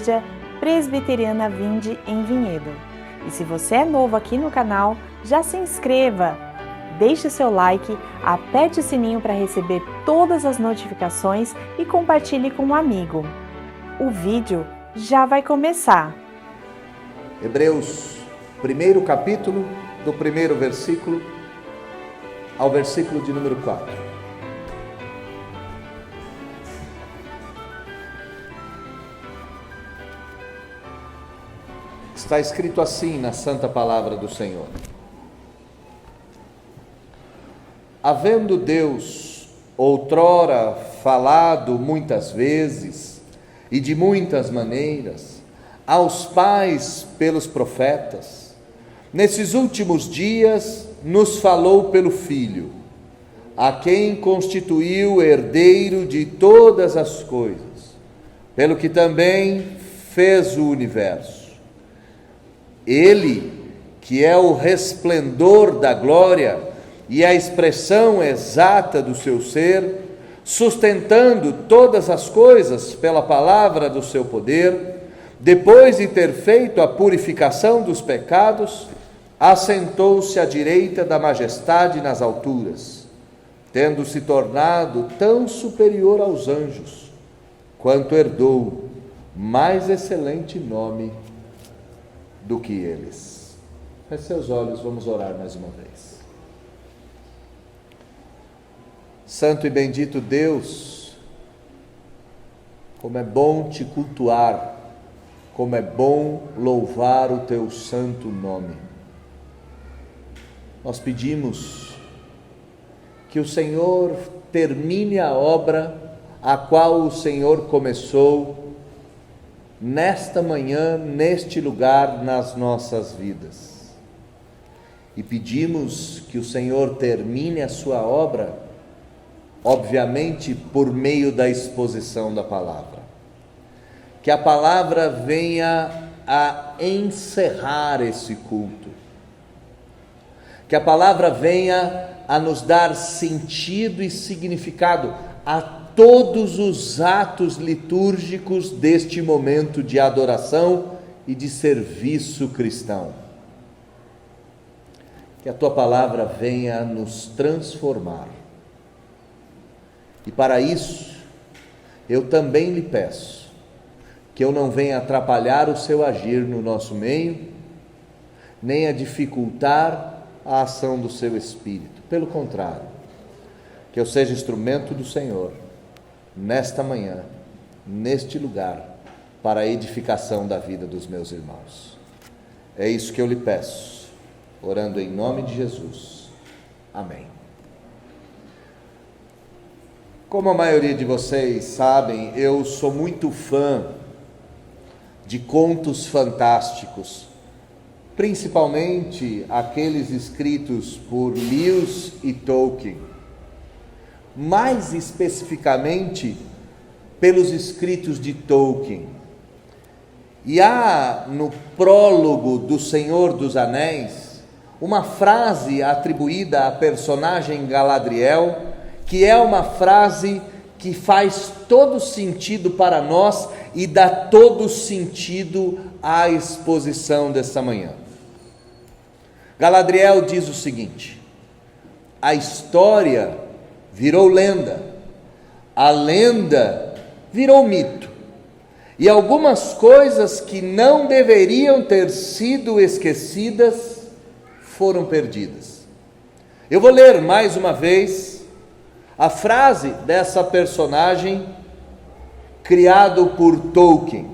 Igreja Presbiteriana Vinde em Vinhedo. E se você é novo aqui no canal, já se inscreva, deixe seu like, aperte o sininho para receber todas as notificações e compartilhe com um amigo. O vídeo já vai começar. Hebreus, primeiro capítulo, do primeiro versículo ao versículo de número 4. Está escrito assim na santa palavra do Senhor: havendo Deus outrora falado muitas vezes e de muitas maneiras aos pais pelos profetas, nesses últimos dias nos falou pelo Filho, a quem constituiu herdeiro de todas as coisas, pelo que também fez o universo. Ele, que é o resplendor da glória e a expressão exata do seu ser, sustentando todas as coisas pela palavra do seu poder, depois de ter feito a purificação dos pecados, assentou-se à direita da majestade nas alturas, tendo se tornado tão superior aos anjos, quanto herdou mais excelente nome do que eles. Feche seus olhos, vamos orar mais uma vez. Santo e bendito Deus, como é bom te cultuar, como é bom louvar o teu santo nome. Nós pedimos que o Senhor termine a obra a qual o Senhor começou nesta manhã, neste lugar, nas nossas vidas. E pedimos que o Senhor termine a sua obra, obviamente por meio da exposição da palavra. Que a palavra venha a encerrar esse culto. Que a palavra venha a nos dar sentido e significado a todos os atos litúrgicos deste momento de adoração e de serviço cristão. Que a tua palavra venha a nos transformar. E para isso, eu também lhe peço que eu não venha atrapalhar o seu agir no nosso meio, nem a dificultar a ação do seu Espírito. Pelo contrário, que eu seja instrumento do Senhor nesta manhã, neste lugar, para a edificação da vida dos meus irmãos. É isso que eu lhe peço, orando em nome de Jesus. Amém. Como a maioria de vocês sabem, eu sou muito fã de contos fantásticos, principalmente aqueles escritos por Lewis e Tolkien, mais especificamente pelos escritos de Tolkien. E há no prólogo do Senhor dos Anéis uma frase atribuída à personagem Galadriel, que é uma frase que faz todo sentido para nós e dá todo sentido à exposição dessa manhã. Galadriel diz o seguinte: a história virou lenda, a lenda virou mito, e algumas coisas que não deveriam ter sido esquecidas foram perdidas. Eu vou ler mais uma vez a frase dessa personagem criado por Tolkien.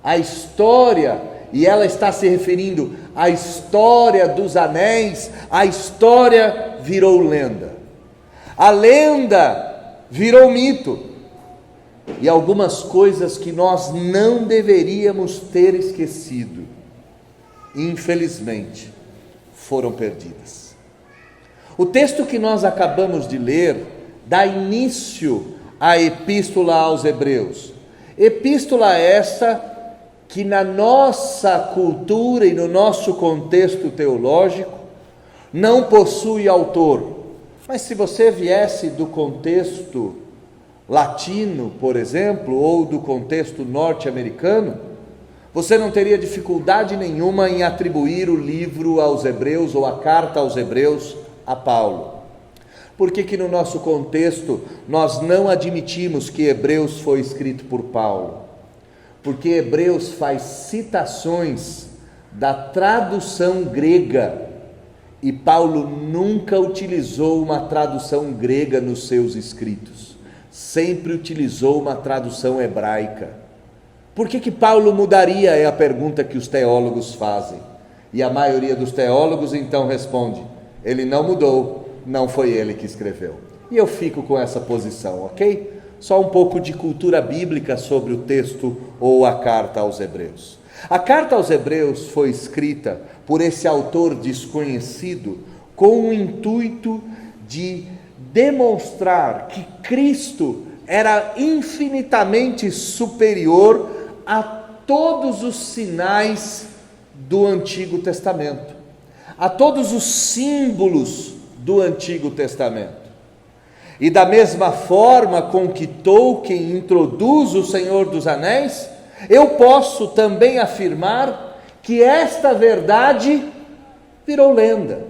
A história, e ela está se referindo à história dos anéis, a história virou lenda. A lenda virou mito. E algumas coisas que nós não deveríamos ter esquecido, infelizmente, foram perdidas. O texto que nós acabamos de ler dá início à Epístola aos Hebreus. Epístola essa que na nossa cultura e no nosso contexto teológico não possui autor. Mas se você viesse do contexto latino, por exemplo, ou do contexto norte-americano, você não teria dificuldade nenhuma em atribuir o livro aos Hebreus ou a carta aos Hebreus a Paulo. Por que no nosso contexto nós não admitimos que Hebreus foi escrito por Paulo? Porque Hebreus faz citações da tradução grega e Paulo nunca utilizou uma tradução grega nos seus escritos, sempre utilizou uma tradução hebraica. Por que Paulo mudaria? É a pergunta que os teólogos fazem, e a maioria dos teólogos então responde: ele não mudou, não foi ele que escreveu. E eu fico com essa posição, ok? Só um pouco de cultura bíblica sobre o texto ou a carta aos Hebreus. A carta aos Hebreus foi escrita por esse autor desconhecido com o intuito de demonstrar que Cristo era infinitamente superior a todos os sinais do Antigo Testamento, a todos os símbolos do Antigo Testamento. E da mesma forma com que Tolkien introduz o Senhor dos Anéis, eu posso também afirmar que esta verdade virou lenda,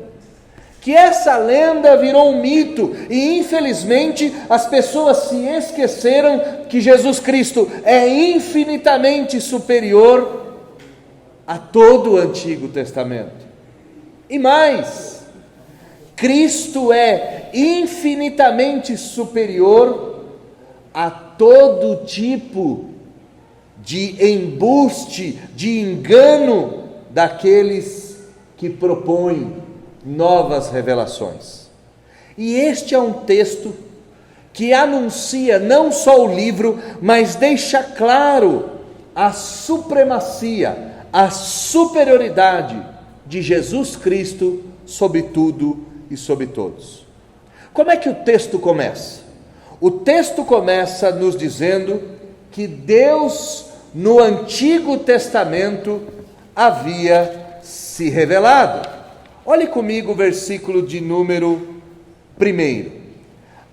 que essa lenda virou um mito, e infelizmente as pessoas se esqueceram que Jesus Cristo é infinitamente superior a todo o Antigo Testamento. E mais, Cristo é infinitamente superior a todo tipo de embuste, de engano daqueles que propõem novas revelações. E este é um texto que anuncia não só o livro, mas deixa claro a supremacia, a superioridade de Jesus Cristo sobre tudo e sobre todos. Como é que o texto começa? O texto começa nos dizendo que Deus, no Antigo Testamento, havia se revelado. Olhe comigo o versículo de número 1.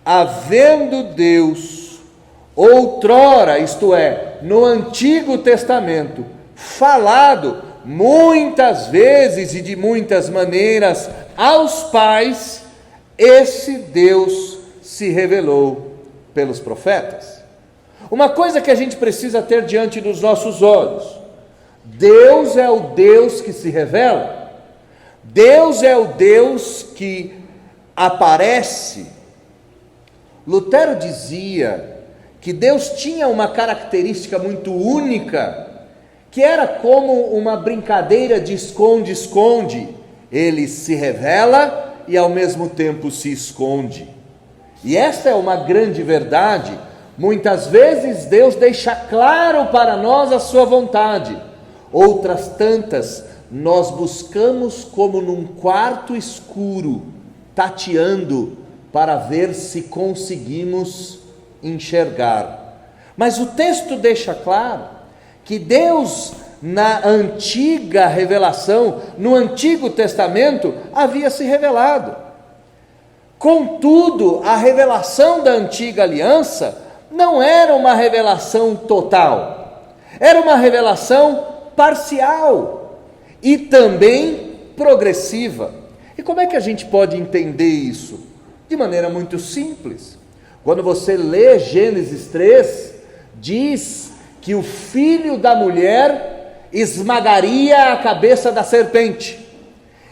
Havendo Deus outrora, isto é, no Antigo Testamento, falado muitas vezes e de muitas maneiras aos pais, esse Deus se revelou pelos profetas. Uma coisa que a gente precisa ter diante dos nossos olhos: Deus é o Deus que se revela, Deus é o Deus que aparece. Lutero dizia que Deus tinha uma característica muito única, que era como uma brincadeira de esconde-esconde. Ele se revela e ao mesmo tempo se esconde. E esta é uma grande verdade. Muitas vezes Deus deixa claro para nós a sua vontade, outras tantas nós buscamos como num quarto escuro, tateando para ver se conseguimos enxergar. Mas o texto deixa claro que Deus, na antiga revelação, no Antigo Testamento, havia se revelado. Contudo, a revelação da antiga aliança não era uma revelação total, era uma revelação parcial e também progressiva. E como é que a gente pode entender isso? De maneira muito simples. Quando você lê Gênesis 3, diz que o filho da mulher esmagaria a cabeça da serpente,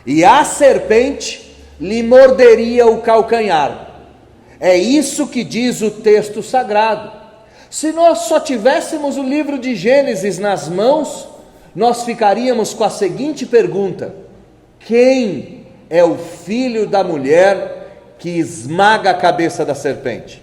e a serpente lhe morderia o calcanhar. É isso que diz o texto sagrado. Se nós só tivéssemos o livro de Gênesis nas mãos, nós ficaríamos com a seguinte pergunta: quem é o filho da mulher que esmaga a cabeça da serpente?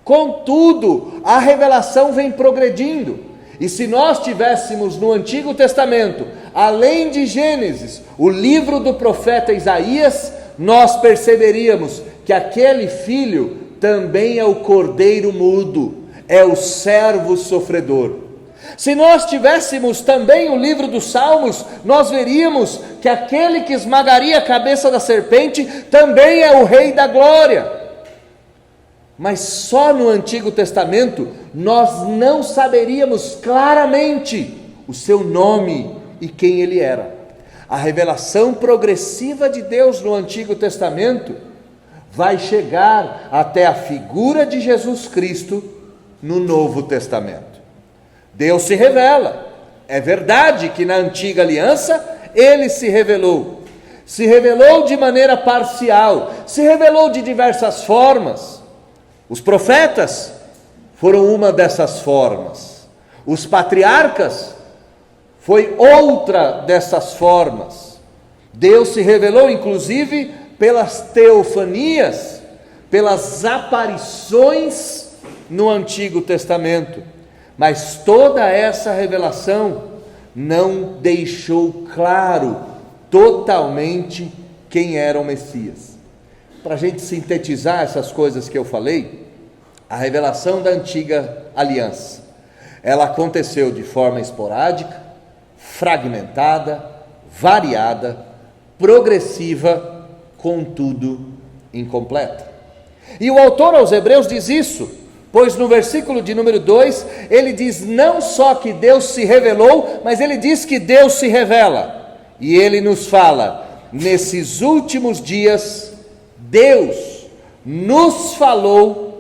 Contudo, a revelação vem progredindo, e se nós tivéssemos no Antigo Testamento, além de Gênesis, o livro do profeta Isaías, nós perceberíamos que aquele filho também é o cordeiro mudo, é o servo sofredor. Se nós tivéssemos também o livro dos Salmos, nós veríamos que aquele que esmagaria a cabeça da serpente também é o Rei da Glória. mas só no Antigo Testamento nós não saberíamos claramente o seu nome e quem ele era. A revelação progressiva de Deus no Antigo Testamento vai chegar até a figura de Jesus Cristo no Novo Testamento. Deus se revela. É verdade que na antiga aliança ele se revelou de maneira parcial, se revelou de diversas formas. Os profetas foram uma dessas formas, os patriarcas foi outra dessas formas. Deus se revelou inclusive pelas teofanias, pelas aparições no Antigo Testamento, mas toda essa revelação não deixou claro totalmente quem era o Messias. Para a gente sintetizar essas coisas que eu falei, a revelação da antiga aliança, ela aconteceu de forma esporádica, fragmentada, variada, progressiva, contudo incompleta. E o autor aos Hebreus diz isso, pois no versículo de número 2, ele diz não só que Deus se revelou, mas ele diz que Deus se revela. E ele nos fala, nesses últimos dias, Deus nos falou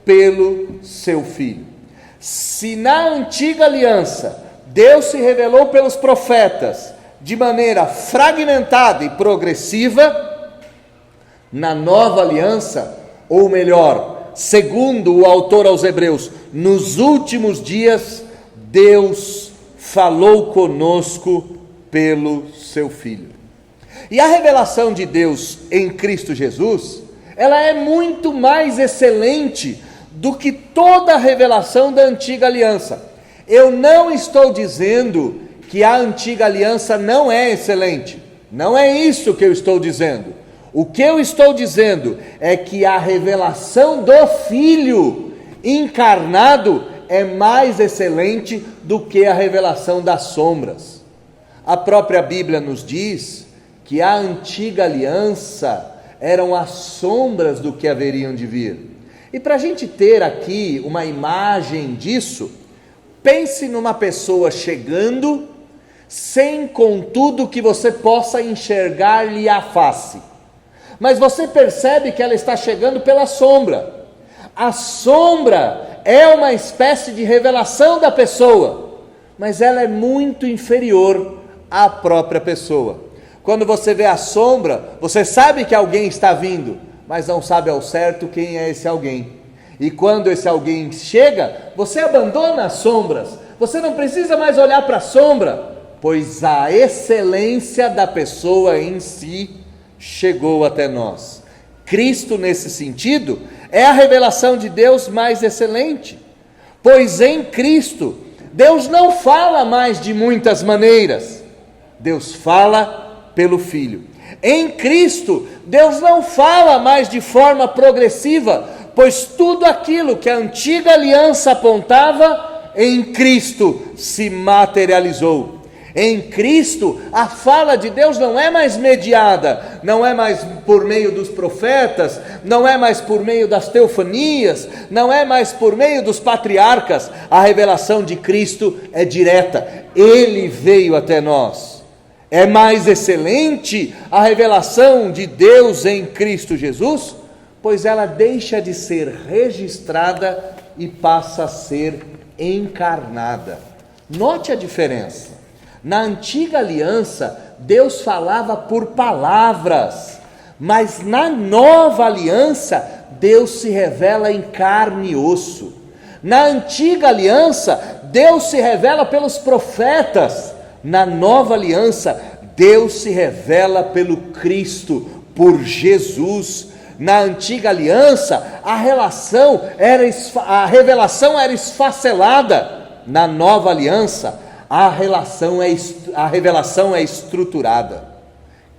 pelo seu Filho. Se na antiga aliança, Deus se revelou pelos profetas, de maneira fragmentada e progressiva, na nova aliança, ou melhor, segundo o autor aos Hebreus, nos últimos dias, Deus falou conosco pelo seu Filho. E a revelação de Deus em Cristo Jesus, ela é muito mais excelente do que toda a revelação da antiga aliança. Eu não estou dizendo que a antiga aliança não é excelente, não é isso que eu estou dizendo. O que eu estou dizendo é que a revelação do Filho encarnado é mais excelente do que a revelação das sombras. A própria Bíblia nos diz que a antiga aliança eram as sombras do que haveriam de vir. E para a gente ter aqui uma imagem disso, pense numa pessoa chegando, sem contudo que você possa enxergar-lhe a face. Mas você percebe que ela está chegando pela sombra. A sombra é uma espécie de revelação da pessoa, mas ela é muito inferior à própria pessoa. Quando você vê a sombra, você sabe que alguém está vindo, mas não sabe ao certo quem é esse alguém. E quando esse alguém chega, você abandona as sombras, você não precisa mais olhar para a sombra, pois a excelência da pessoa em si chegou até nós. Cristo, nesse sentido, é a revelação de Deus mais excelente, pois em Cristo, Deus não fala mais de muitas maneiras, Deus fala pelo Filho. Em Cristo, Deus não fala mais de forma progressiva, pois tudo aquilo que a antiga aliança apontava, em Cristo se materializou. Em Cristo, a fala de Deus não é mais mediada, não é mais por meio dos profetas, não é mais por meio das teofanias, não é mais por meio dos patriarcas. A revelação de Cristo é direta, Ele veio até nós. É mais excelente a revelação de Deus em Cristo Jesus, pois ela deixa de ser registrada e passa a ser encarnada. Note a diferença. Na antiga aliança, Deus falava por palavras, mas na nova aliança, Deus se revela em carne e osso. Na antiga aliança, Deus se revela pelos profetas. Na nova aliança, Deus se revela pelo Cristo, por Jesus. Na antiga aliança, a revelação era esfacelada. Na nova aliança, a revelação é estruturada.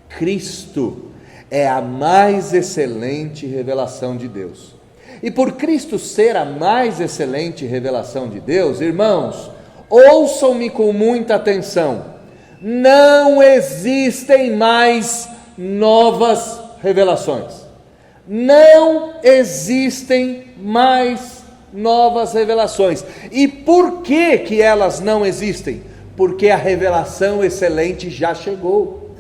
Cristo é a mais excelente revelação de Deus. E por Cristo ser a mais excelente revelação de Deus, irmãos, ouçam-me com muita atenção. Não existem mais novas revelações. Não existem mais novas revelações. E por que elas não existem? Porque a revelação excelente já chegou.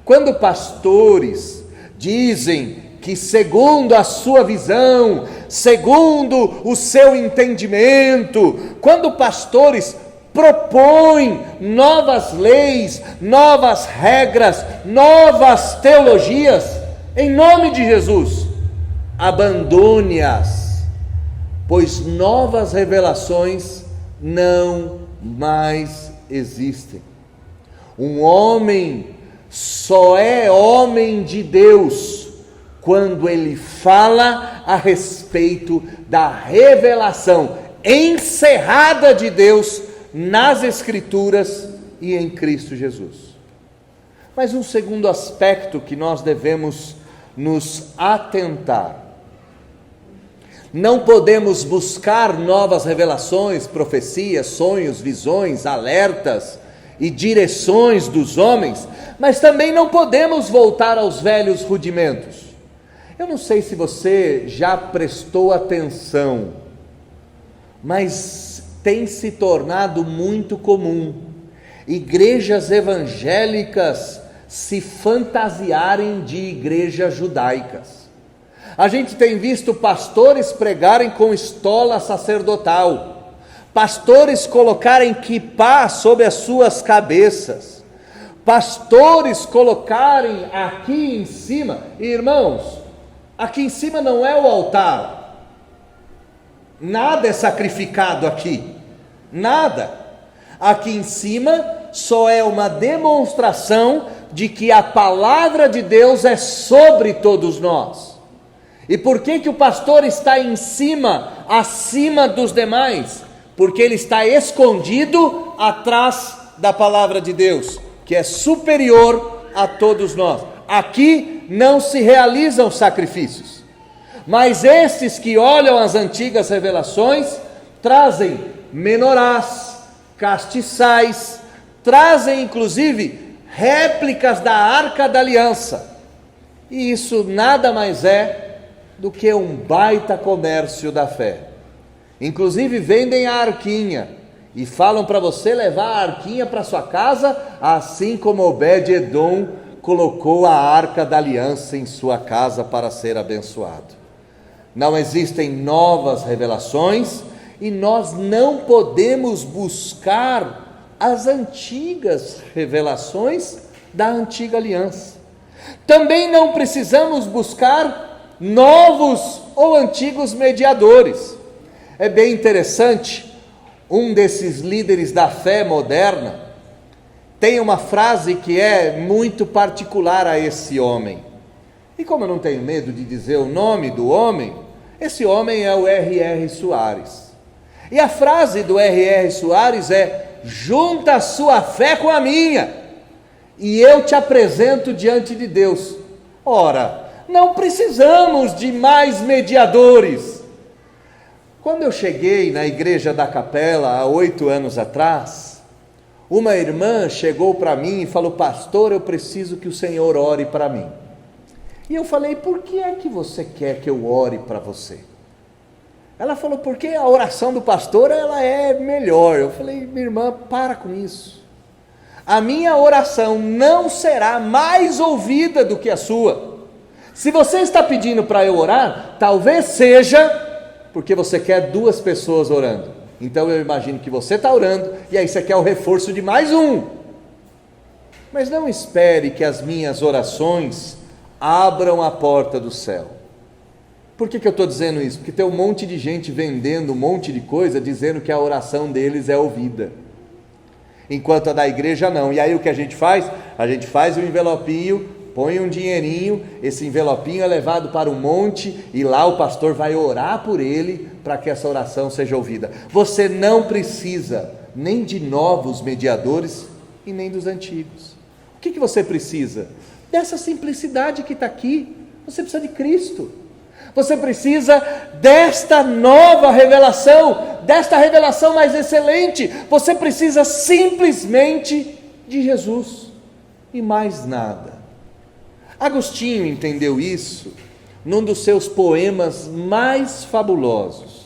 Quando pastores dizem que segundo a sua visão, segundo o seu entendimento, quando pastores propõem novas leis, novas regras, novas teologias, em nome de Jesus, abandone-as, pois novas revelações não mais existem. Um homem só é homem de Deus quando ele fala a respeito da revelação encerrada de Deus nas Escrituras e em Cristo Jesus. Mas um segundo aspecto que nós devemos nos atentar: não podemos buscar novas revelações, profecias, sonhos, visões, alertas e direções dos homens, mas também não podemos voltar aos velhos rudimentos. Eu não sei se você já prestou atenção, mas tem se tornado muito comum igrejas evangélicas se fantasiarem de igrejas judaicas. A gente tem visto pastores pregarem com estola sacerdotal, pastores colocarem quipá sobre as suas cabeças, pastores colocarem aqui em cima, irmãos, aqui em cima não é o altar, nada é sacrificado aqui, nada, aqui em cima só é uma demonstração de que a palavra de Deus é sobre todos nós. E por que o pastor está em cima, acima dos demais? Porque ele está escondido atrás da palavra de Deus, que é superior a todos nós. Aqui não se realizam sacrifícios, mas esses que olham as antigas revelações trazem menorás, castiçais, trazem inclusive réplicas da Arca da Aliança, e isso nada mais é do que um baita comércio da fé. Inclusive vendem a arquinha e falam para você levar a arquinha para sua casa, assim como Obed-Edom colocou a Arca da Aliança em sua casa para ser abençoado. Não existem novas revelações e nós não podemos buscar as antigas revelações da antiga aliança. Também não precisamos buscar novos ou antigos mediadores. É bem interessante, um desses líderes da fé moderna tem uma frase que é muito particular a esse homem. E como eu não tenho medo de dizer o nome do homem, esse homem é o R.R. Soares. E a frase do R.R. Soares é: junta a sua fé com a minha, e eu te apresento diante de Deus. Ora, não precisamos de mais mediadores. Quando eu cheguei na igreja da Capela, há 8 anos atrás, uma irmã chegou para mim e falou: pastor, eu preciso que o Senhor ore para mim. E eu falei: por que é que você quer que eu ore para você? Ela falou: porque a oração do pastor, ela é melhor. Eu falei: minha irmã, para com isso. A minha oração não será mais ouvida do que a sua. Se você está pedindo para eu orar, talvez seja porque você quer 2 pessoas orando. Então eu imagino que você está orando, e aí você quer o reforço de mais um. Mas não espere que as minhas orações abram a porta do céu. Por que eu estou dizendo isso? Porque tem um monte de gente vendendo um monte de coisa, dizendo que a oração deles é ouvida, enquanto a da igreja não. E aí o que a gente faz? A gente faz um envelopinho, põe um dinheirinho, esse envelopinho é levado para um monte, e lá o pastor vai orar por ele, para que essa oração seja ouvida. Você não precisa nem de novos mediadores, e nem dos antigos. O que você precisa? Dessa simplicidade que está aqui. Você precisa de Cristo. Você precisa desta nova revelação, desta revelação mais excelente. Você precisa simplesmente de Jesus e mais nada. Agostinho entendeu isso num dos seus poemas mais fabulosos.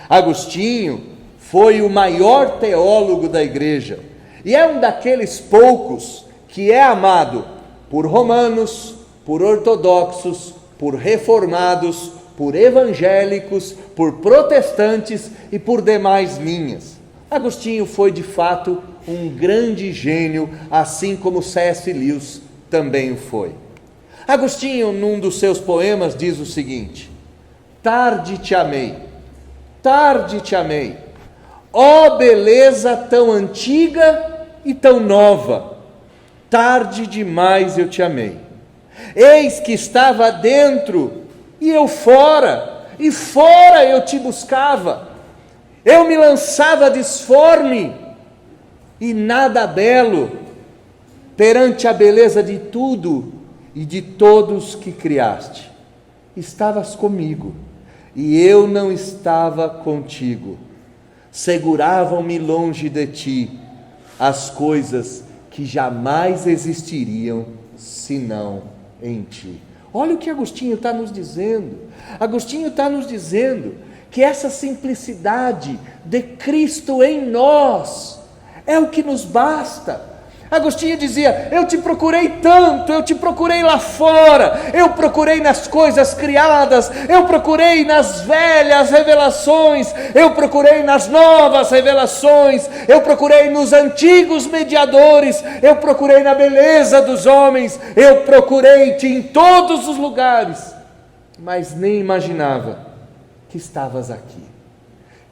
Agostinho foi o maior teólogo da igreja e é um daqueles poucos que é amado por romanos, por ortodoxos, por reformados, por evangélicos, por protestantes e por demais linhas. Agostinho foi de fato um grande gênio, assim como C.S. Lewis também o foi. Agostinho, num dos seus poemas, diz o seguinte: tarde te amei, ó beleza tão antiga e tão nova, tarde demais eu te amei. Eis que estava dentro e eu fora, e fora eu te buscava. Eu me lançava disforme e nada belo perante a beleza de tudo e de todos que criaste. Estavas comigo e eu não estava contigo. Seguravam-me longe de ti as coisas que jamais existiriam senão em ti. Olha o que Agostinho está nos dizendo. Agostinho está nos dizendo que essa simplicidade de Cristo em nós é o que nos basta. Agostinho dizia: eu te procurei tanto, eu te procurei lá fora, eu procurei nas coisas criadas, eu procurei nas velhas revelações, eu procurei nas novas revelações, eu procurei nos antigos mediadores, eu procurei na beleza dos homens, eu procurei-te em todos os lugares, mas nem imaginava que estavas aqui,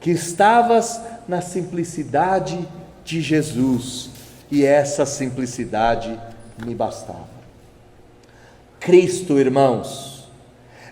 que estavas na simplicidade de Jesus. E essa simplicidade me bastava. Cristo, irmãos,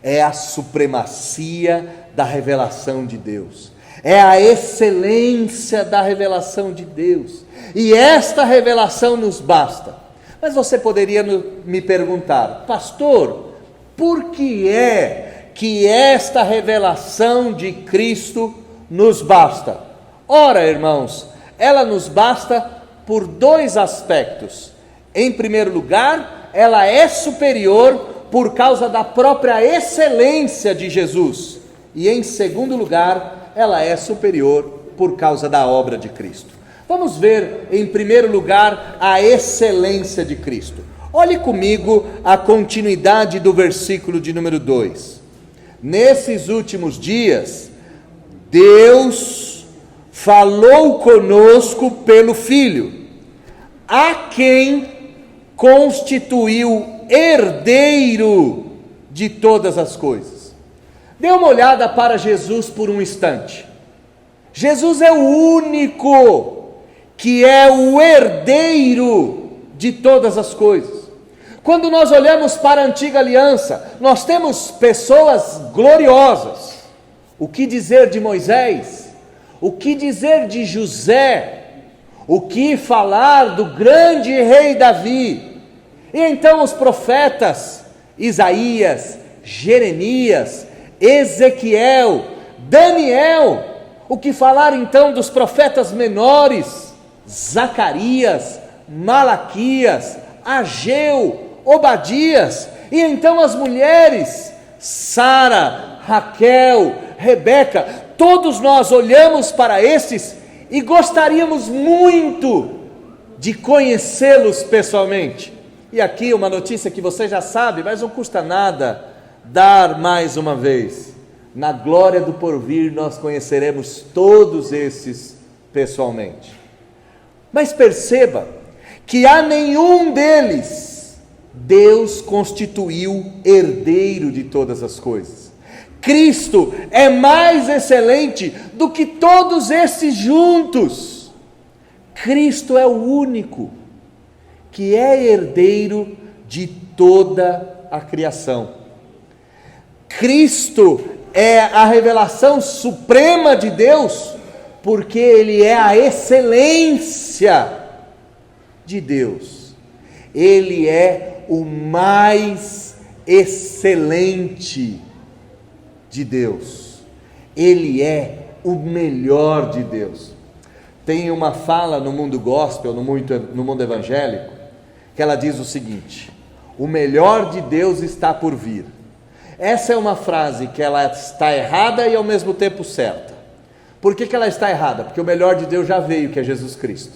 é a supremacia da revelação de Deus, é a excelência da revelação de Deus, e esta revelação nos basta. Mas você poderia me perguntar: pastor, por que é que esta revelação de Cristo nos basta? Ora, irmãos, ela nos basta por dois aspectos. Em primeiro lugar, ela é superior por causa da própria excelência de Jesus. E em segundo lugar, ela é superior por causa da obra de Cristo. Vamos ver, em primeiro lugar, a excelência de Cristo. Olhe comigo a continuidade do versículo de número 2. Nesses últimos dias, Deus falou conosco pelo Filho, a quem constituiu herdeiro de todas as coisas. Dê uma olhada para Jesus por um instante. Jesus é o único que é o herdeiro de todas as coisas. Quando nós olhamos para a antiga aliança, nós temos pessoas gloriosas. O que dizer de Moisés? O que dizer de José? O que falar do grande rei Davi? E então os profetas Isaías, Jeremias, Ezequiel, Daniel. O que falar então dos profetas menores? Zacarias, Malaquias, Ageu, Obadias. E então as mulheres, Sara, Raquel, Rebeca. Todos nós olhamos para esses e gostaríamos muito de conhecê-los pessoalmente. E aqui uma notícia que você já sabe, mas não custa nada dar mais uma vez. Na glória do porvir nós conheceremos todos esses pessoalmente. Mas perceba que a nenhum deles Deus constituiu herdeiro de todas as coisas. Cristo é mais excelente do que todos esses juntos. Cristo é o único que é herdeiro de toda a criação. Cristo é a revelação suprema de Deus, porque Ele é a excelência de Deus. Ele é o mais excelente de Deus. Ele é o melhor de Deus. Tem uma fala no mundo gospel, no mundo evangélico, que ela diz o seguinte: o melhor de Deus está por vir. Essa é uma frase que ela está errada e ao mesmo tempo certa. Por que ela está errada? Porque o melhor de Deus já veio, que é Jesus Cristo.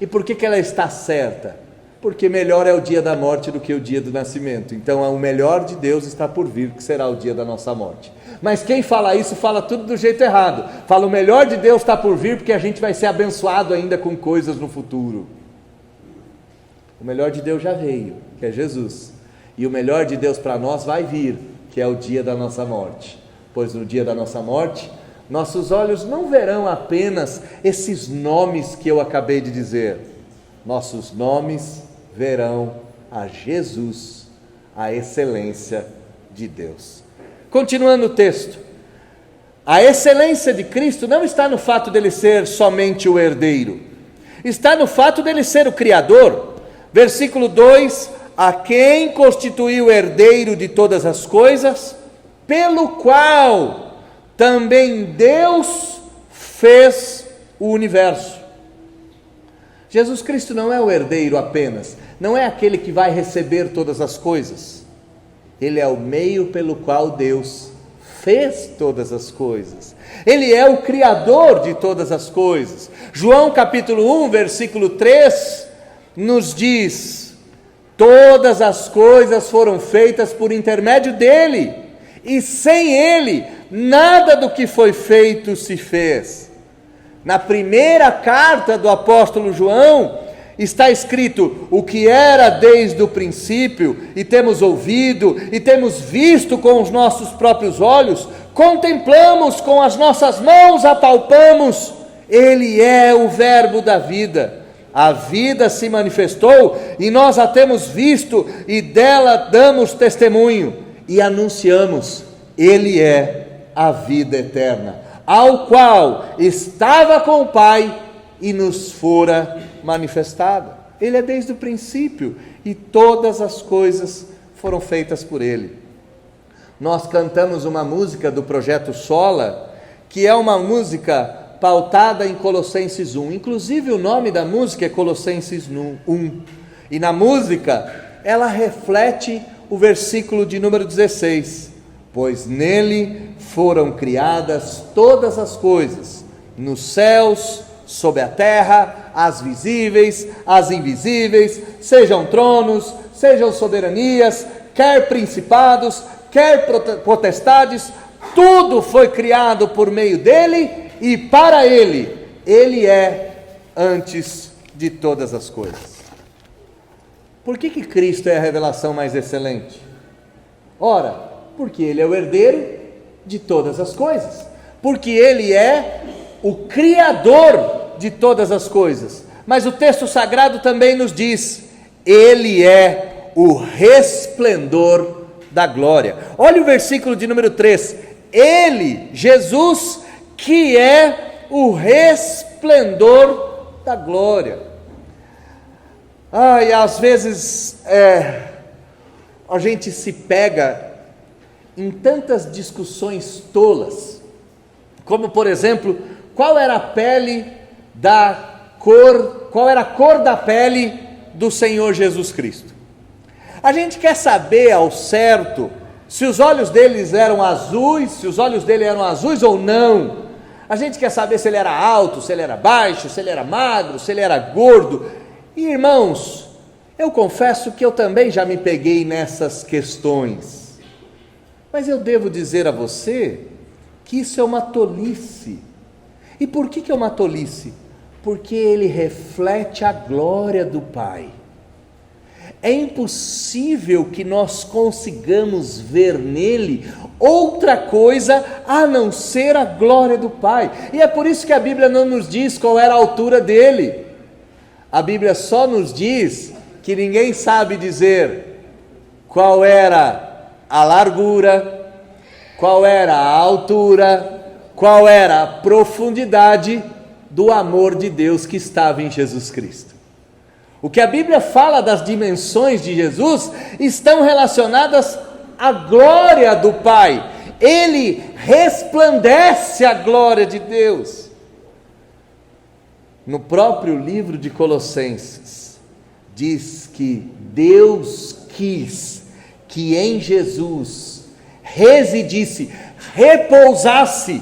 E por que ela está certa? Porque melhor é o dia da morte do que o dia do nascimento. Então o melhor de Deus está por vir, que será o dia da nossa morte. Mas quem fala isso, fala tudo do jeito errado. Fala, o melhor de Deus está por vir, porque a gente vai ser abençoado ainda com coisas no futuro. O melhor de Deus já veio, que é Jesus. E o melhor de Deus para nós vai vir, que é o dia da nossa morte. Pois no dia da nossa morte, nossos olhos não verão apenas esses nomes que eu acabei de dizer. Nossos nomes verão a Jesus, a excelência de Deus. Continuando o texto, a excelência de Cristo não está no fato dele ser somente o herdeiro, está no fato dele ser o Criador. Versículo 2, a quem constituiu herdeiro de todas as coisas, pelo qual também Deus fez o universo. Jesus Cristo não é o herdeiro apenas, não é aquele que vai receber todas as coisas. Ele é o meio pelo qual Deus fez todas as coisas. Ele é o Criador de todas as coisas. João capítulo 1, versículo 3, nos diz: todas as coisas foram feitas por intermédio dele, e sem ele, nada do que foi feito se fez. Na primeira carta do apóstolo João, está escrito: o que era desde o princípio, e temos ouvido, e temos visto com os nossos próprios olhos, contemplamos com as nossas mãos, apalpamos, ele é o verbo da vida. A vida se manifestou, e nós a temos visto, e dela damos testemunho, e anunciamos, ele é a vida eterna, ao qual estava com o Pai, e nos fora manifestada. Ele é desde o princípio, e todas as coisas foram feitas por ele. Nós cantamos uma música do Projeto Sola, que é uma música pautada em Colossenses 1, inclusive o nome da música é Colossenses 1, e na música ela reflete o versículo de número 16, pois nele foram criadas todas as coisas, nos céus, sobre a terra, as visíveis, as invisíveis, sejam tronos, sejam soberanias, quer principados, quer potestades, tudo foi criado por meio dele e para ele. Ele é antes de todas as coisas. Por que Cristo é a revelação mais excelente? Ora, porque ele é o herdeiro de todas as coisas, porque ele é o Criador de todas as coisas. Mas o texto sagrado também nos diz: ele é o resplendor da glória. Olha o versículo de número 3, ele, Jesus, que é o resplendor da glória. E às vezes a gente se pega em tantas discussões tolas, como por exemplo, qual era a cor da pele do Senhor Jesus Cristo. A gente quer saber ao certo se os olhos deles eram azuis, se os olhos dele eram azuis ou não. A gente quer saber se ele era alto, se ele era baixo, se ele era magro, se ele era gordo. E, irmãos, eu confesso que eu também já me peguei nessas questões. Mas eu devo dizer a você que isso é uma tolice. E por que é uma tolice? Porque ele reflete a glória do Pai. É impossível que nós consigamos ver nele outra coisa a não ser a glória do Pai. E é por isso que a Bíblia não nos diz qual era a altura dele. A Bíblia só nos diz que ninguém sabe dizer qual era a largura, qual era a altura, qual era a profundidade do amor de Deus que estava em Jesus Cristo. O que a Bíblia fala das dimensões de Jesus estão relacionadas à glória do Pai. Ele resplandece a glória de Deus. No próprio livro de Colossenses, diz que Deus quis que em Jesus residisse, repousasse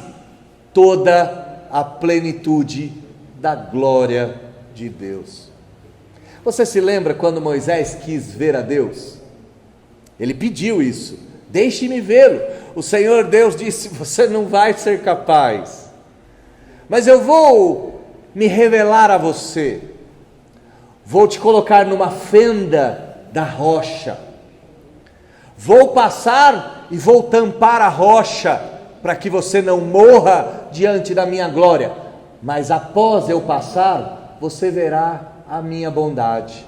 toda a plenitude da glória de Deus. Você se lembra quando Moisés quis ver a Deus? Ele pediu isso: deixe-me vê-lo. O Senhor Deus disse: você não vai ser capaz, mas eu vou me revelar a você, vou te colocar numa fenda da rocha, vou passar e vou tampar a rocha, para que você não morra diante da minha glória, mas após eu passar, você verá a minha bondade.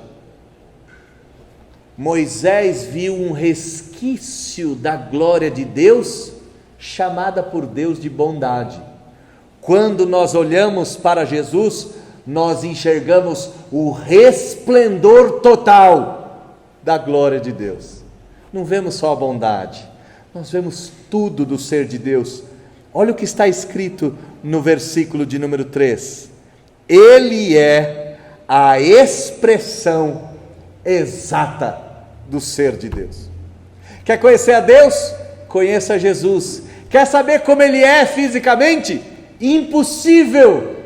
Moisés viu um resquício da glória de Deus, chamada por Deus de bondade. Quando nós olhamos para Jesus, nós enxergamos o resplendor total da glória de Deus. Não vemos só a bondade, nós vemos tudo do ser de Deus. Olha o que está escrito no versículo de número 3. Ele é a expressão exata do ser de Deus. Quer conhecer a Deus? Conheça Jesus. Quer saber como Ele é fisicamente? Impossível,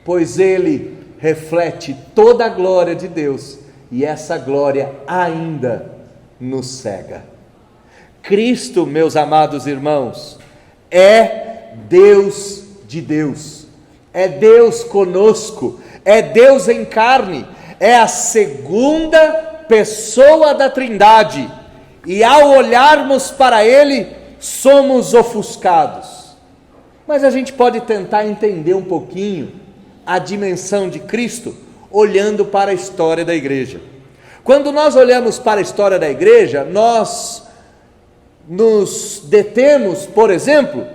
pois Ele reflete toda a glória de Deus, e essa glória ainda nos cega. Cristo, meus amados irmãos, é Deus de Deus, é Deus conosco, é Deus em carne, é a segunda pessoa da Trindade, e ao olharmos para Ele, somos ofuscados. Mas a gente pode tentar entender um pouquinho a dimensão de Cristo, olhando para a história da igreja. Quando nós olhamos para a história da igreja, nós nos detemos, por exemplo,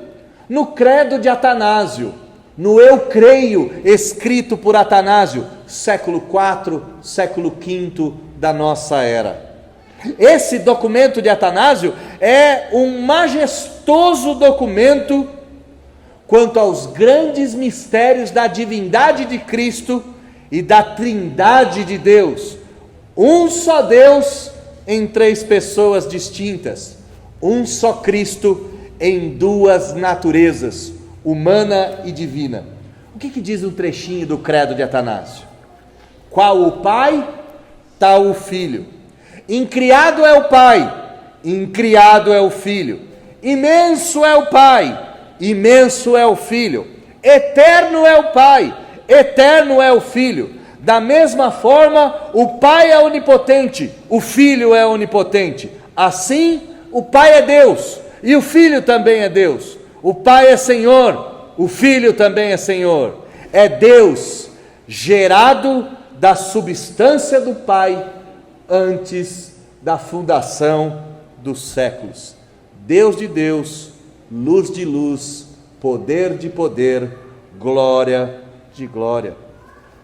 no credo de Atanásio, no Eu Creio, escrito por Atanásio, século IV, século V da nossa era. Esse documento de Atanásio é um majestoso documento quanto aos grandes mistérios da divindade de Cristo e da Trindade de Deus. Um só Deus em três pessoas distintas, um só Cristo em duas naturezas, humana e divina. O que diz um trechinho do credo de Atanásio? Qual o Pai, tal o Filho. Incriado é o Pai, incriado é o Filho. Imenso é o Pai, imenso é o Filho. Eterno é o Pai, eterno é o Filho. Da mesma forma, o Pai é onipotente, o Filho é onipotente. Assim, o Pai é Deus e o Filho também é Deus. O Pai é Senhor, o Filho também é Senhor. É Deus gerado da substância do Pai antes da fundação dos séculos. Deus de Deus, luz de luz, poder de poder, glória de glória.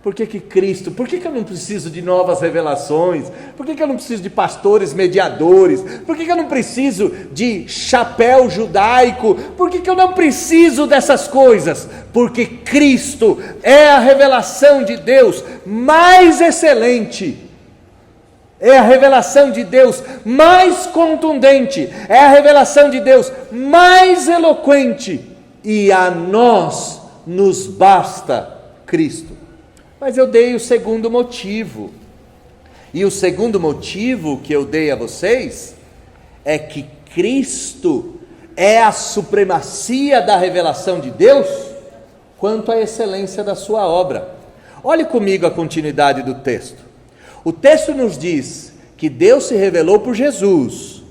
Por que Cristo? Por que eu não preciso de novas revelações? Por que eu não preciso de pastores mediadores? Por que eu não preciso de chapéu judaico? Por que eu não preciso dessas coisas? Porque Cristo é a revelação de Deus mais excelente, é a revelação de Deus mais contundente, é a revelação de Deus mais eloquente, e a nós nos basta Cristo. Mas eu dei o segundo motivo, e o segundo motivo que eu dei a vocês é que Cristo é a supremacia da revelação de Deus quanto à excelência da sua obra. Olhe comigo a continuidade do texto. O texto nos diz que Deus se revelou por Jesus,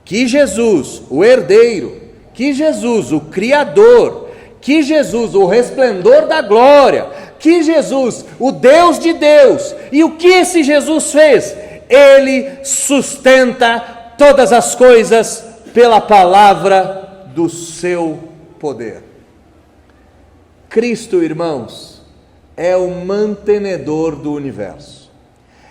que Jesus, o herdeiro, que Jesus, o Criador, que Jesus, o resplendor da glória, que Jesus, o Deus de Deus. E o que esse Jesus fez? Ele sustenta todas as coisas pela palavra do seu poder. Cristo, irmãos, é o mantenedor do universo.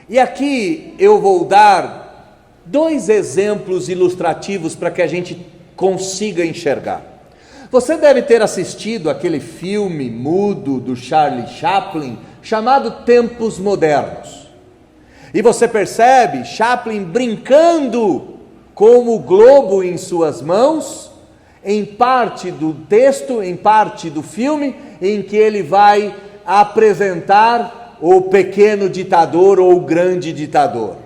E aqui eu vou dar dois exemplos ilustrativos para que a gente consiga enxergar. Você deve ter assistido aquele filme mudo do Charlie Chaplin, chamado Tempos Modernos. E você percebe Chaplin brincando com o globo em suas mãos, em parte do texto, em parte do filme, em que ele vai apresentar o pequeno ditador ou o grande ditador.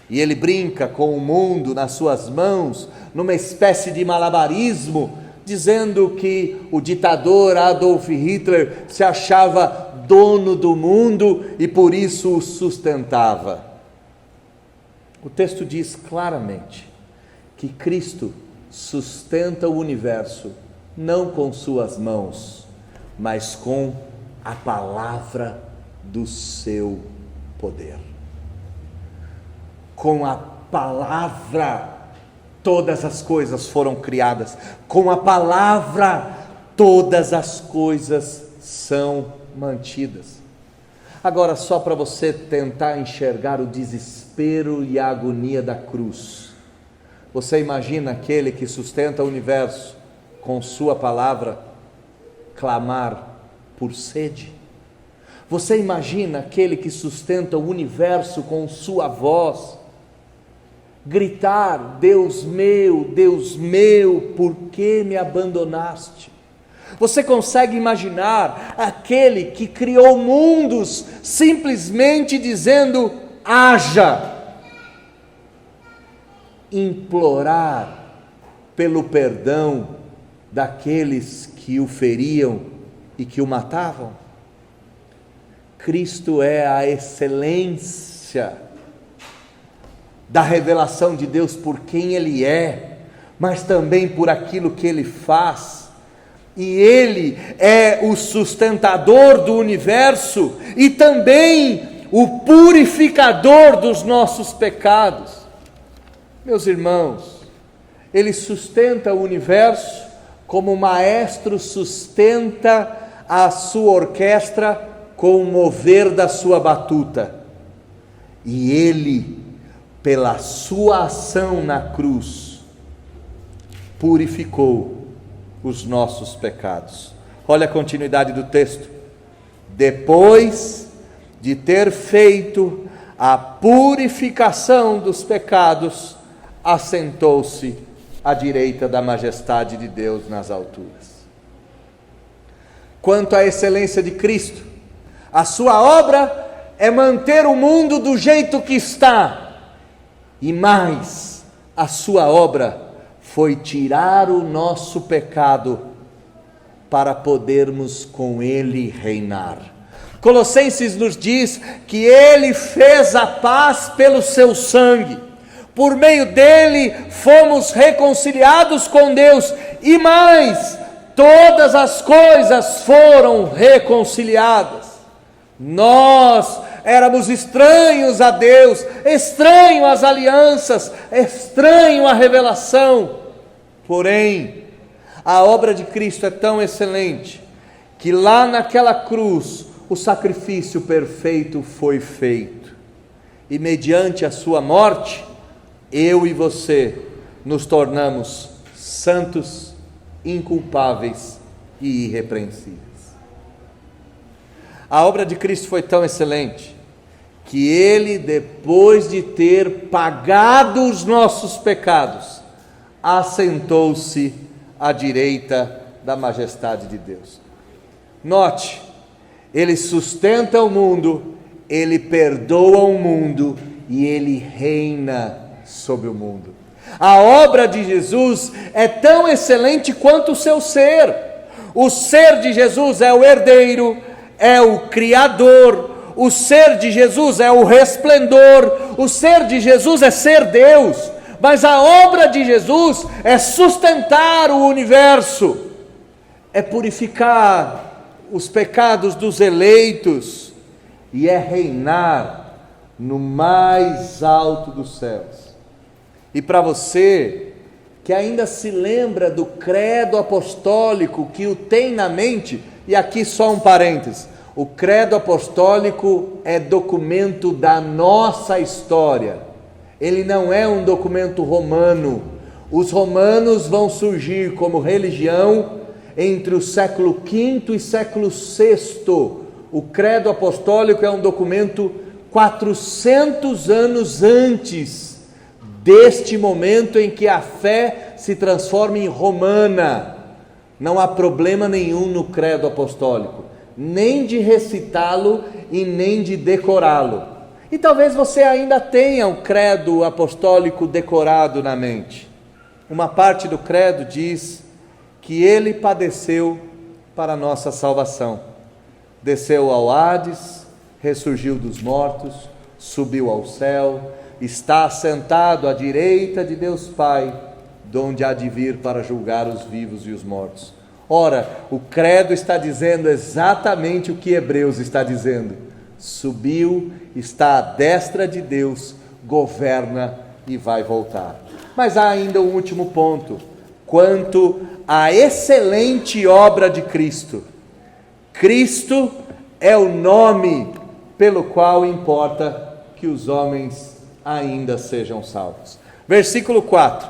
E ele brinca com o mundo nas suas mãos, numa espécie de malabarismo, dizendo que o ditador Adolf Hitler se achava dono do mundo e por isso o sustentava. O texto diz claramente que Cristo sustenta o universo não com suas mãos, mas com a palavra do seu poder. Com a palavra todas as coisas foram criadas, com a palavra todas as coisas são mantidas. Agora, só para você tentar enxergar o desespero e a agonia da cruz, você imagina aquele que sustenta o universo com sua palavra clamar por sede? Você imagina aquele que sustenta o universo com sua voz gritar: Deus meu, por que me abandonaste? Você consegue imaginar aquele que criou mundos simplesmente dizendo: haja? Implorar pelo perdão daqueles que o feriam e que o matavam? Cristo é a excelência da revelação de Deus por quem Ele é, mas também por aquilo que Ele faz. E Ele é o sustentador do universo e também o purificador dos nossos pecados. Meus irmãos, Ele sustenta o universo como o maestro sustenta a sua orquestra com o mover da sua batuta. E Ele, pela sua ação na cruz, purificou os nossos pecados. Olha a continuidade do texto. Depois de ter feito a purificação dos pecados, assentou-se à direita da majestade de Deus nas alturas. Quanto à excelência de Cristo, a sua obra é manter o mundo do jeito que está, e mais, a sua obra foi tirar o nosso pecado para podermos com Ele reinar. Colossenses nos diz que Ele fez a paz pelo seu sangue, por meio dele fomos reconciliados com Deus, e mais, todas as coisas foram reconciliadas. Nós éramos estranhos a Deus, estranhos às alianças, estranhos à revelação. Porém, a obra de Cristo é tão excelente, que lá naquela cruz, o sacrifício perfeito foi feito. E mediante a sua morte, eu e você nos tornamos santos, inculpáveis e irrepreensíveis. A obra de Cristo foi tão excelente que Ele, depois de ter pagado os nossos pecados, assentou-se à direita da majestade de Deus. Note, Ele sustenta o mundo, Ele perdoa o mundo e Ele reina sobre o mundo. A obra de Jesus é tão excelente quanto o seu ser. O ser de Jesus é o herdeiro, é o Criador, o ser de Jesus é o resplendor, o ser de Jesus é ser Deus, mas a obra de Jesus é sustentar o universo, é purificar os pecados dos eleitos e é reinar no mais alto dos céus. E para você que ainda se lembra do credo apostólico, que o tem na mente, e aqui só um parênteses, o credo apostólico é documento da nossa história, ele não é um documento romano. Os romanos vão surgir como religião entre o século V e século VI, o credo apostólico é um documento 400 anos antes deste momento em que a fé se transforma em romana. Não há problema nenhum no credo apostólico, nem de recitá-lo e nem de decorá-lo. E talvez você ainda tenha o credo apostólico decorado na mente. Uma parte do credo diz que ele padeceu para a nossa salvação. Desceu ao Hades, ressurgiu dos mortos, subiu ao céu, está assentado à direita de Deus Pai, donde há de vir para julgar os vivos e os mortos. Ora, o credo está dizendo exatamente o que Hebreus está dizendo. Subiu, está à destra de Deus, governa e vai voltar. Mas há ainda um último ponto, quanto à excelente obra de Cristo. Cristo é o nome pelo qual importa que os homens ainda sejam salvos. Versículo 4: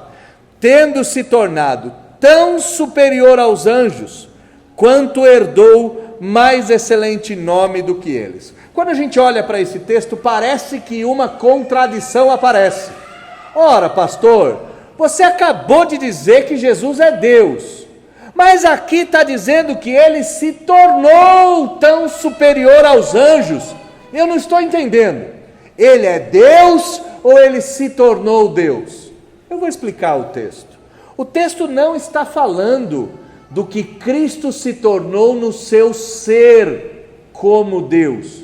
tendo se tornado tão superior aos anjos, quanto herdou mais excelente nome do que eles. Quando a gente olha para esse texto, parece que uma contradição aparece. Ora, pastor, você acabou de dizer que Jesus é Deus, mas aqui está dizendo que ele se tornou tão superior aos anjos. Eu não estou entendendo. Ele é Deus ou ele se tornou Deus? Eu vou explicar o texto. O texto não está falando do que Cristo se tornou no seu ser como Deus.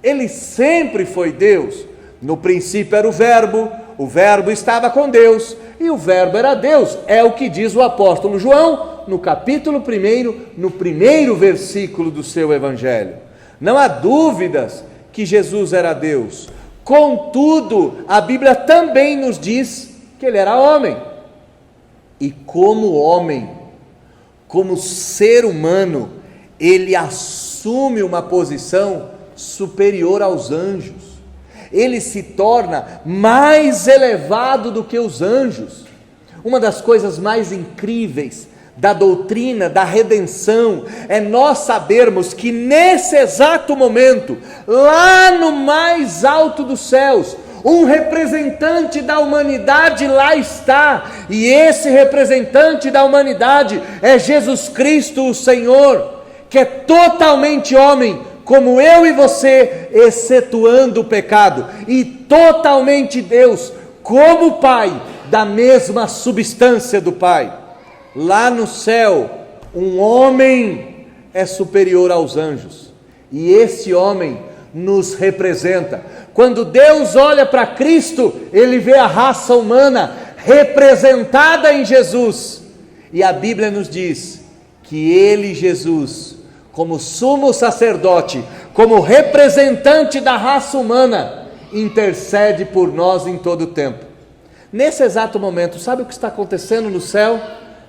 Ele sempre foi Deus. No princípio era o Verbo estava com Deus e o Verbo era Deus. É o que diz o apóstolo João no capítulo 1, no primeiro versículo do seu evangelho. Não há dúvidas que Jesus era Deus. Contudo, a Bíblia também nos diz que ele era homem. E como homem, como ser humano, ele assume uma posição superior aos anjos. Ele se torna mais elevado do que os anjos. Uma das coisas mais incríveis da doutrina da redenção é nós sabermos que nesse exato momento, lá no mais alto dos céus, um representante da humanidade lá está, e esse representante da humanidade é Jesus Cristo, o Senhor, que é totalmente homem, como eu e você, excetuando o pecado, e totalmente Deus, como Pai, da mesma substância do Pai. Lá no céu, um homem é superior aos anjos, e esse homem nos representa. Quando Deus olha para Cristo, ele vê a raça humana representada em Jesus, e a Bíblia nos diz que ele, Jesus, como sumo sacerdote, como representante da raça humana, intercede por nós em todo o tempo. Nesse exato momento, sabe o que está acontecendo no céu?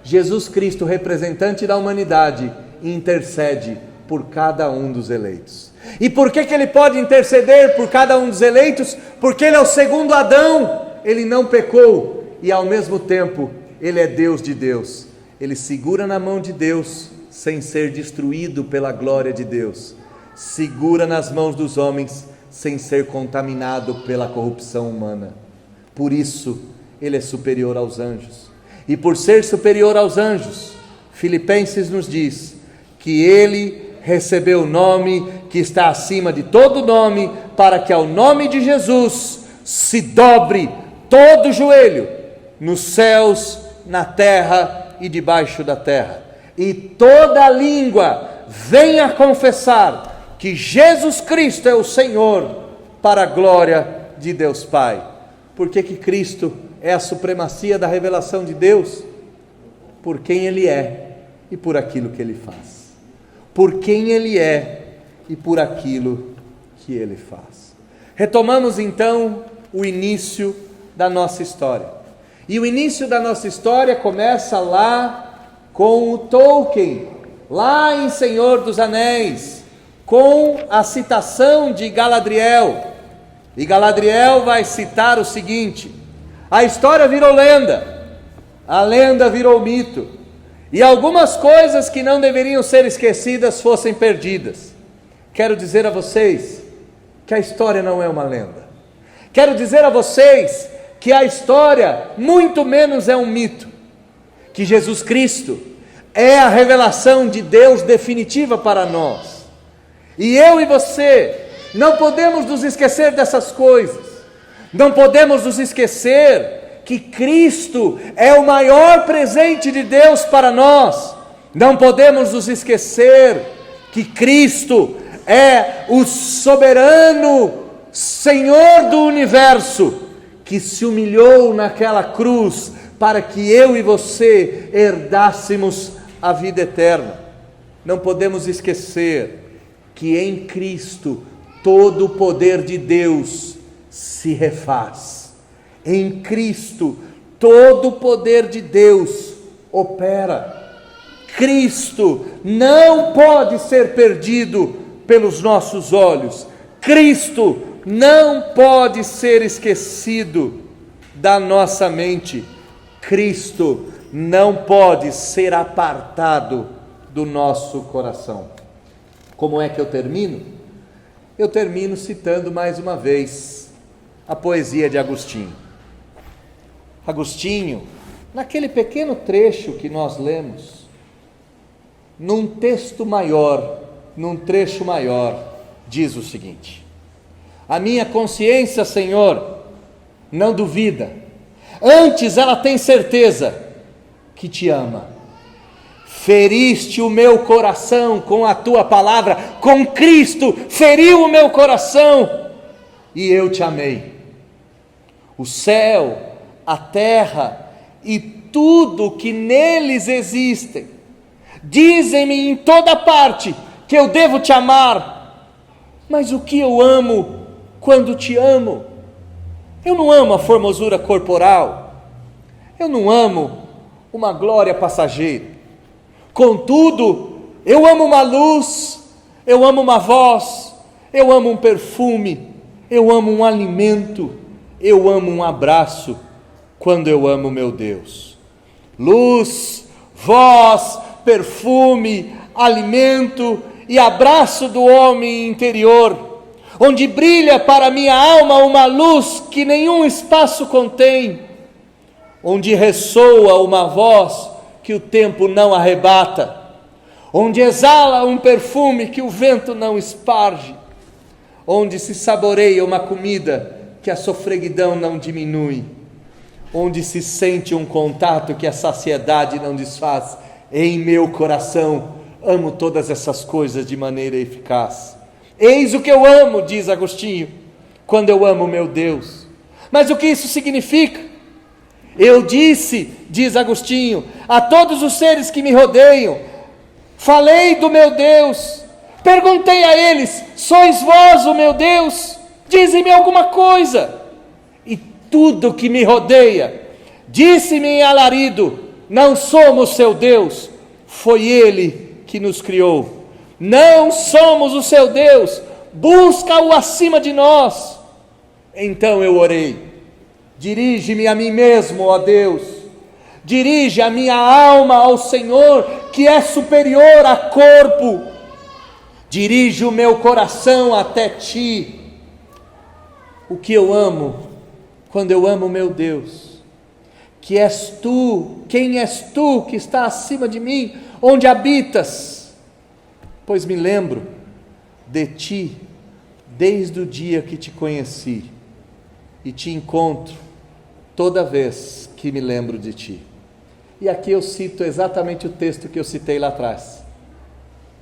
Jesus Cristo, representante da humanidade, intercede por cada um dos eleitos. E por que ele pode interceder por cada um dos eleitos? Porque ele é o segundo Adão, ele não pecou, e ao mesmo tempo, ele é Deus de Deus. Ele segura na mão de Deus, sem ser destruído pela glória de Deus. Segura nas mãos dos homens, sem ser contaminado pela corrupção humana. Por isso, ele é superior aos anjos. E por ser superior aos anjos, Filipenses nos diz que ele recebeu o nome que está acima de todo nome, para que ao nome de Jesus se dobre todo o joelho, nos céus, na terra e debaixo da terra, e toda língua venha confessar que Jesus Cristo é o Senhor, para a glória de Deus Pai. Por que Cristo é a supremacia da revelação de Deus? Por quem Ele é e por aquilo que Ele faz. Por quem Ele é e por aquilo que Ele faz. Retomamos então o início da nossa história. E o início da nossa história começa lá com o Tolkien, lá em Senhor dos Anéis, com a citação de Galadriel. E Galadriel vai citar o seguinte: a história virou lenda, a lenda virou mito, e algumas coisas que não deveriam ser esquecidas fossem perdidas. Quero dizer a vocês que a história não é uma lenda. Quero dizer a vocês que a história muito menos é um mito, que Jesus Cristo é a revelação de Deus definitiva para nós. E eu e você não podemos nos esquecer dessas coisas. Não podemos nos esquecer que Cristo é o maior presente de Deus para nós. Não podemos nos esquecer que Cristo é o soberano Senhor do universo, que se humilhou naquela cruz para que eu e você herdássemos a vida eterna. Não podemos esquecer que em Cristo todo o poder de Deus se refaz. Em Cristo todo o poder de Deus opera. Cristo não pode ser perdido pelos nossos olhos. Cristo não pode ser esquecido da nossa mente. Cristo não pode ser apartado do nosso coração. Como é que eu termino? Eu termino citando mais uma vez a poesia de Agostinho. Agostinho, naquele pequeno trecho que nós lemos, num texto maior, num trecho maior, diz o seguinte: a minha consciência, Senhor, não duvida, antes ela tem certeza que te ama. Feriste o meu coração com a tua palavra, com Cristo feriu o meu coração e eu te amei. O céu, a terra e tudo que neles existem dizem-me em toda parte que eu devo te amar. Mas o que eu amo quando te amo? Eu não amo a formosura corporal, eu não amo uma glória passageira. Contudo, eu amo uma luz, eu amo uma voz, eu amo um perfume, eu amo um alimento, eu amo um abraço, quando eu amo meu Deus. Luz, voz, perfume, alimento e abraço do homem interior, onde brilha para minha alma uma luz que nenhum espaço contém, onde ressoa uma voz que o tempo não arrebata, onde exala um perfume que o vento não esparge, onde se saboreia uma comida que a sofreguidão não diminui, onde se sente um contato que a saciedade não desfaz. Em meu coração amo todas essas coisas de maneira eficaz. Eis o que eu amo, diz Agostinho, quando eu amo meu Deus. Mas o que isso significa? Eu disse, diz Agostinho, a todos os seres que me rodeiam, falei do meu Deus, perguntei a eles: sois vós o meu Deus? Dizem-me alguma coisa. E tudo que me rodeia disse-me em alarido: não somos seu Deus, foi Ele que nos criou. Não somos o seu Deus, busca-o acima de nós. Então eu orei: dirige-me a mim mesmo, ó Deus, dirige a minha alma ao Senhor, que é superior a corpo, dirige o meu coração até ti. O que eu amo, quando eu amo meu Deus, que és tu, quem és tu que está acima de mim, onde habitas? Pois me lembro de ti, desde o dia que te conheci, e te encontro toda vez que me lembro de ti. E aqui eu cito exatamente o texto que eu citei lá atrás: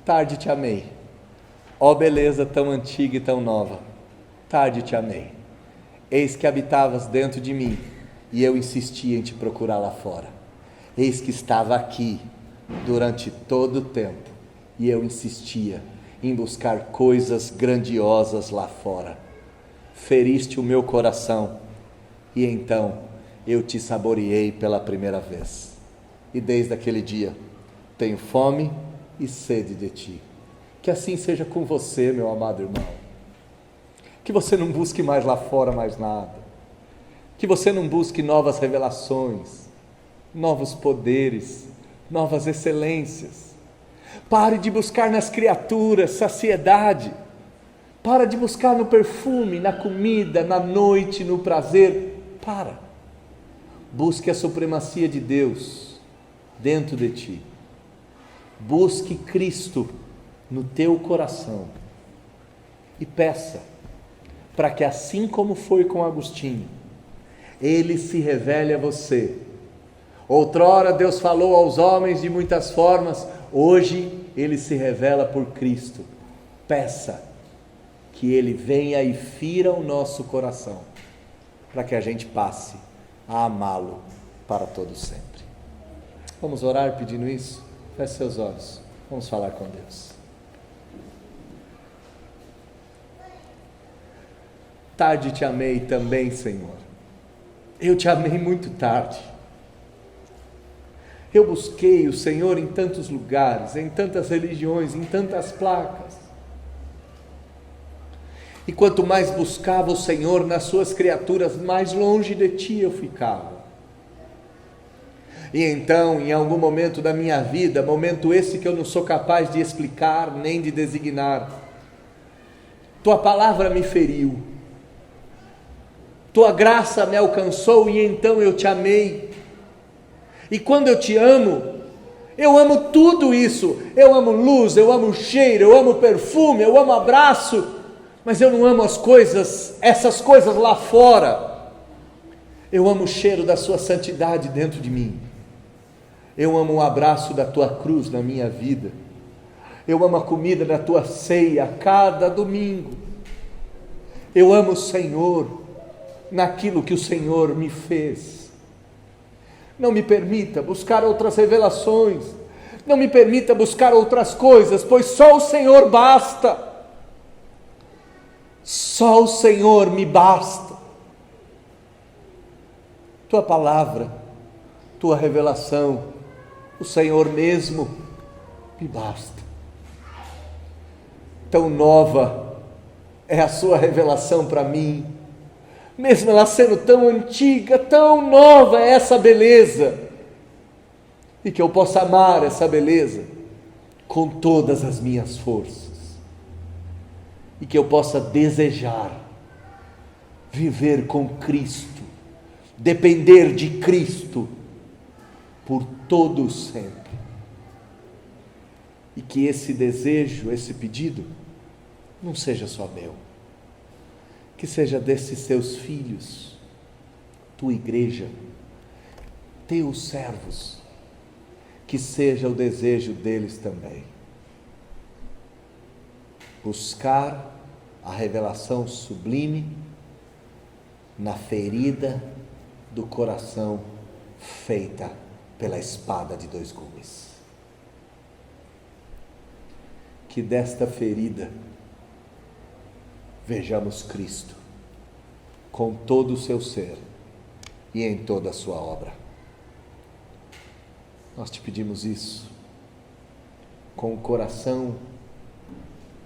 tarde te amei, ó beleza tão antiga e tão nova, tarde te amei. Eis que habitavas dentro de mim, e eu insistia em te procurar lá fora. Eis que estava aqui durante todo o tempo, e eu insistia em buscar coisas grandiosas lá fora. Feriste o meu coração, e então eu te saboreei pela primeira vez. E desde aquele dia tenho fome e sede de ti. Que assim seja com você, meu amado irmão. Que você não busque mais lá fora mais nada. Que você não busque novas revelações, novos poderes, novas excelências. Pare de buscar nas criaturas saciedade. Para de buscar no perfume, na comida, na noite, no prazer. Para. Busque a supremacia de Deus dentro de ti. Busque Cristo no teu coração e peça para que, assim como foi com Agostinho, Ele se revele a você. Outrora Deus falou aos homens de muitas formas, hoje Ele se revela por Cristo. Peça que Ele venha e fira o nosso coração, para que a gente passe a amá-lo para todo sempre. Vamos orar pedindo isso? Feche seus olhos, vamos falar com Deus. Tarde te amei também, Senhor. Eu te amei muito tarde. Eu busquei o Senhor em tantos lugares, em tantas religiões, em tantas placas. E quanto mais buscava o Senhor nas suas criaturas, mais longe de ti eu ficava. E então, em algum momento da minha vida, momento esse que eu não sou capaz de explicar nem de designar, tua palavra me feriu, tua graça me alcançou e então eu te amei. E quando eu te amo, eu amo tudo isso, eu amo luz, eu amo cheiro, eu amo perfume, eu amo abraço, mas eu não amo as coisas, essas coisas lá fora. Eu amo o cheiro da sua santidade dentro de mim. Eu amo o abraço da tua cruz na minha vida. Eu amo a comida da tua ceia a cada domingo. Eu amo o Senhor naquilo que o Senhor me fez. Não me permita buscar outras revelações. Não me permita buscar outras coisas, pois só o Senhor basta. Só o Senhor me basta. Tua palavra, tua revelação, o Senhor mesmo me basta. Tão nova é a sua revelação para mim, mesmo ela sendo tão antiga, tão nova é essa beleza, e que eu possa amar essa beleza com todas as minhas forças, e que eu possa desejar viver com Cristo, depender de Cristo por todo sempre, e que esse desejo, esse pedido não seja só meu, que seja desses seus filhos, tua igreja, teus servos, que seja o desejo deles também, buscar a revelação sublime na ferida do coração feita pela espada de dois gumes. Que desta ferida vejamos Cristo com todo o seu ser e em toda a sua obra. Nós te pedimos isso com o coração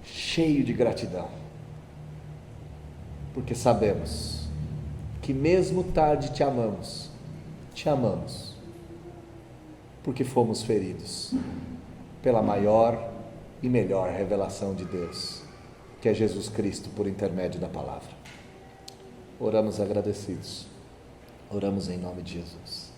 cheio de gratidão, porque sabemos que mesmo tarde te amamos, porque fomos feridos pela maior e melhor revelação de Deus, que é Jesus Cristo por intermédio da palavra. Oramos agradecidos, oramos em nome de Jesus.